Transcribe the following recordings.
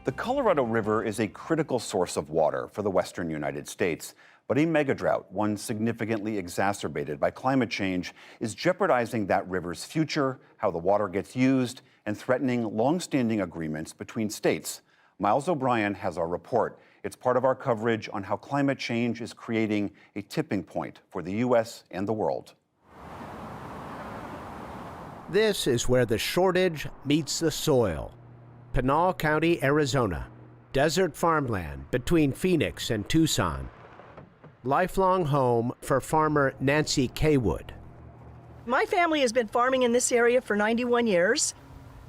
The Colorado River is a critical source of water for the western United States, but a megadrought, one significantly exacerbated by climate change, is jeopardizing that river's future, how the water gets used, and threatening long-standing agreements between states. Miles O'Brien has our report. It's part of our coverage on how climate change is creating a tipping point for the U.S. and the world. This is where the shortage meets the soil. Pinal County, Arizona, desert farmland between Phoenix and Tucson. Lifelong home for farmer Nancy Kaywood. My family has been farming in this area for 91 years.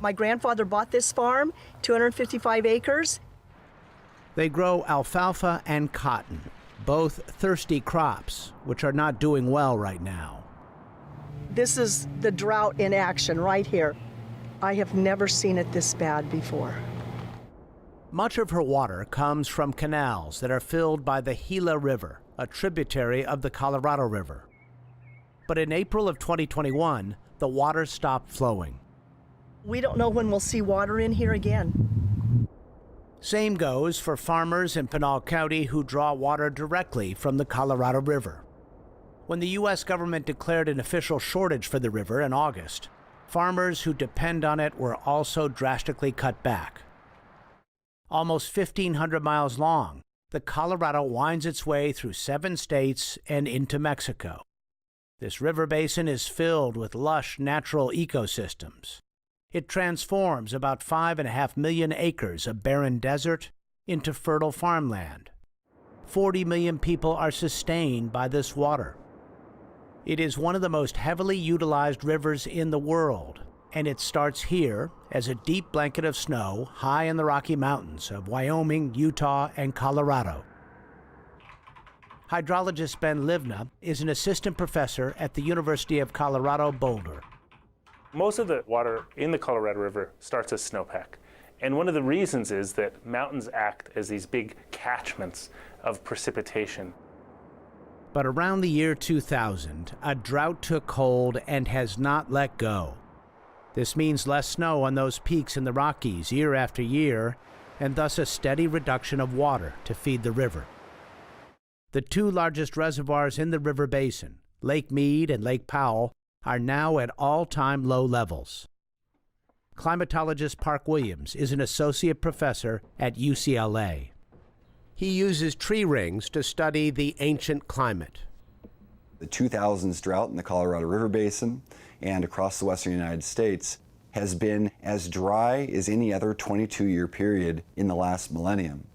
My grandfather bought this farm, 255 acres. They grow alfalfa and cotton, both thirsty crops, which are not doing well right now. This is the drought in action right here. I have never seen it this bad before. Much of her water comes from canals that are filled by the Gila River, a tributary of the Colorado River. But in April of 2021, the water stopped flowing. We don't know when we'll see water in here again. Same goes for farmers in Pinal County who draw water directly from the Colorado River. When the U.S. government declared an official shortage for the river in August, farmers who depend on it were also drastically cut back. Almost 1,500 miles long, the Colorado winds its way through 7 states and into Mexico. This river basin is filled with lush natural ecosystems. It transforms about 5.5 million acres of barren desert into fertile farmland. 40 million people are sustained by this water. It is one of the most heavily utilized rivers in the world, and it starts here as a deep blanket of snow high in the Rocky Mountains of Wyoming, Utah, and Colorado. Hydrologist Ben Livna is an assistant professor at the University of Colorado Boulder. Most of the water in the Colorado River starts as snowpack. And one of the reasons is that mountains act as these big catchments of precipitation. But around the year 2000, a drought took hold and has not let go. This means less snow on those peaks in the Rockies year after year, and thus a steady reduction of water to feed the river. The 2 largest reservoirs in the river basin, Lake Mead and Lake Powell, are now at all-time low levels. Climatologist Park Williams is an associate professor at UCLA. He uses tree rings to study the ancient climate. The 2000s drought in the Colorado River Basin and across the western United States has been as dry as any other 22-year period in the last millennium.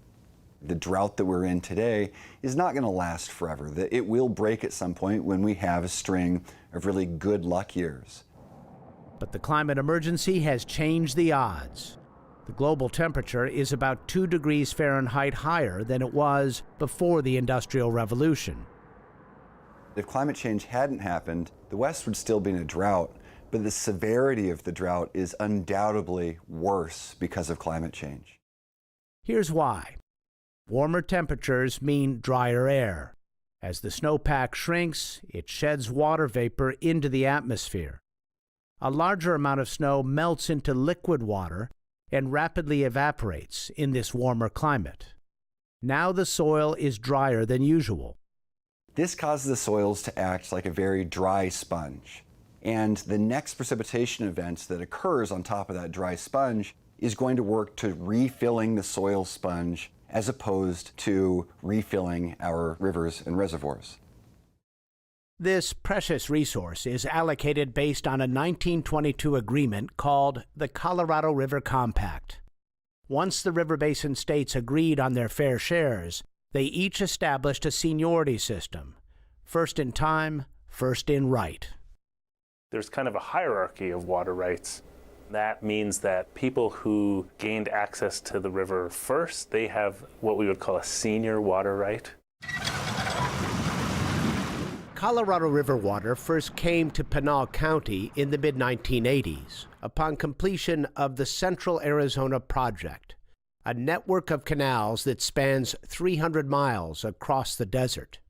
The drought that we're in today is not going to last forever. It will break at some point when we have a string of really good luck years. But the climate emergency has changed the odds. The global temperature is about 2 degrees Fahrenheit higher than it was before the Industrial Revolution. If climate change hadn't happened, the West would still be in a drought, but the severity of the drought is undoubtedly worse because of climate change. Here's why. Warmer temperatures mean drier air. As the snowpack shrinks, it sheds water vapor into the atmosphere. A larger amount of snow melts into liquid water and rapidly evaporates in this warmer climate. Now the soil is drier than usual. This causes the soils to act like a very dry sponge. And the next precipitation event that occurs on top of that dry sponge is going to work to refilling the soil sponge as opposed to refilling our rivers and reservoirs. This precious resource is allocated based on a 1922 agreement called the Colorado River Compact. Once the river basin states agreed on their fair shares, they each established a seniority system. First in time, first in right. There's kind of a hierarchy of water rights. That means that people who gained access to the river first, they have what we would call a senior water right. Colorado River water first came to Pinal County in the mid-1980s upon completion of the Central Arizona Project, a network of canals that spans 300 miles across the desert.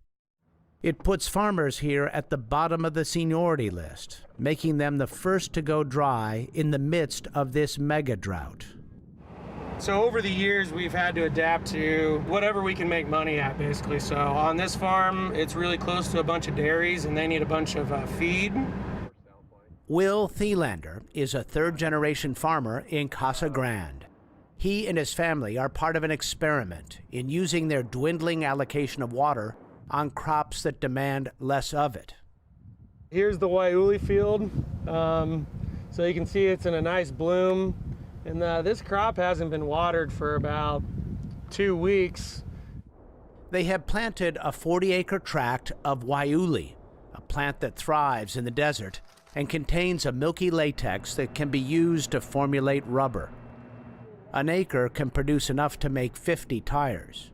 It puts farmers here at the bottom of the seniority list, making them the first to go dry in the midst of this mega drought. So over the years, we've had to adapt to whatever we can make money at, basically. So on this farm, it's really close to a bunch of dairies, and they need a bunch of feed. Will Thielander is a third-generation farmer in Casa Grande. He and his family are part of an experiment in using their dwindling allocation of water on crops that demand less of it. Here's the Waiuli field. So you can see it's in a nice bloom. And this crop hasn't been watered for about 2 weeks. They have planted a 40-acre tract of Waiuli, a plant that thrives in the desert and contains a milky latex that can be used to formulate rubber. An acre can produce enough to make 50 tires.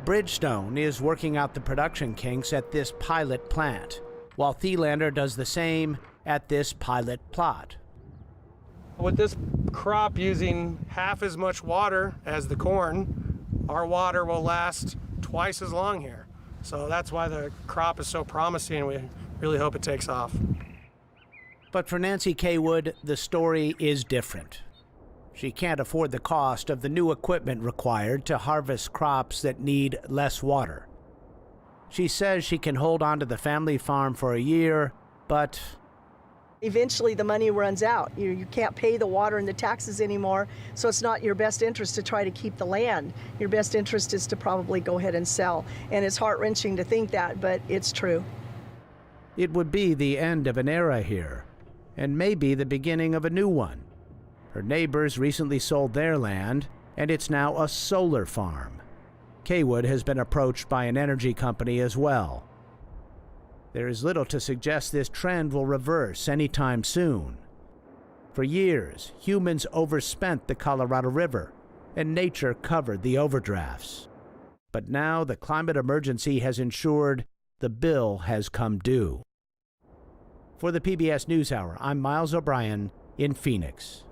Bridgestone is working out the production kinks at this pilot plant, while Thielander does the same at this pilot plot. With this crop using half as much water as the corn, our water will last twice as long here. So that's why the crop is so promising, and we really hope it takes off. But for Nancy Kaywood, the story is different. She can't afford the cost of the new equipment required to harvest crops that need less water. She says she can hold on to the family farm for a year, but Eventually the money runs out. You can't pay the water and the taxes anymore, so it's not your best interest to try to keep the land. Your best interest is to probably go ahead and sell. And it's heart-wrenching to think that, but it's true. it would be the end of an era here, and maybe the beginning of a new one. Her neighbors recently sold their land, and it's now a solar farm. Kaywood has been approached by an energy company as well. There is little to suggest this trend will reverse anytime soon. For years, humans overspent the Colorado River, and nature covered the overdrafts. But now the climate emergency has ensured the bill has come due. For the PBS NewsHour, I'm Miles O'Brien in Phoenix.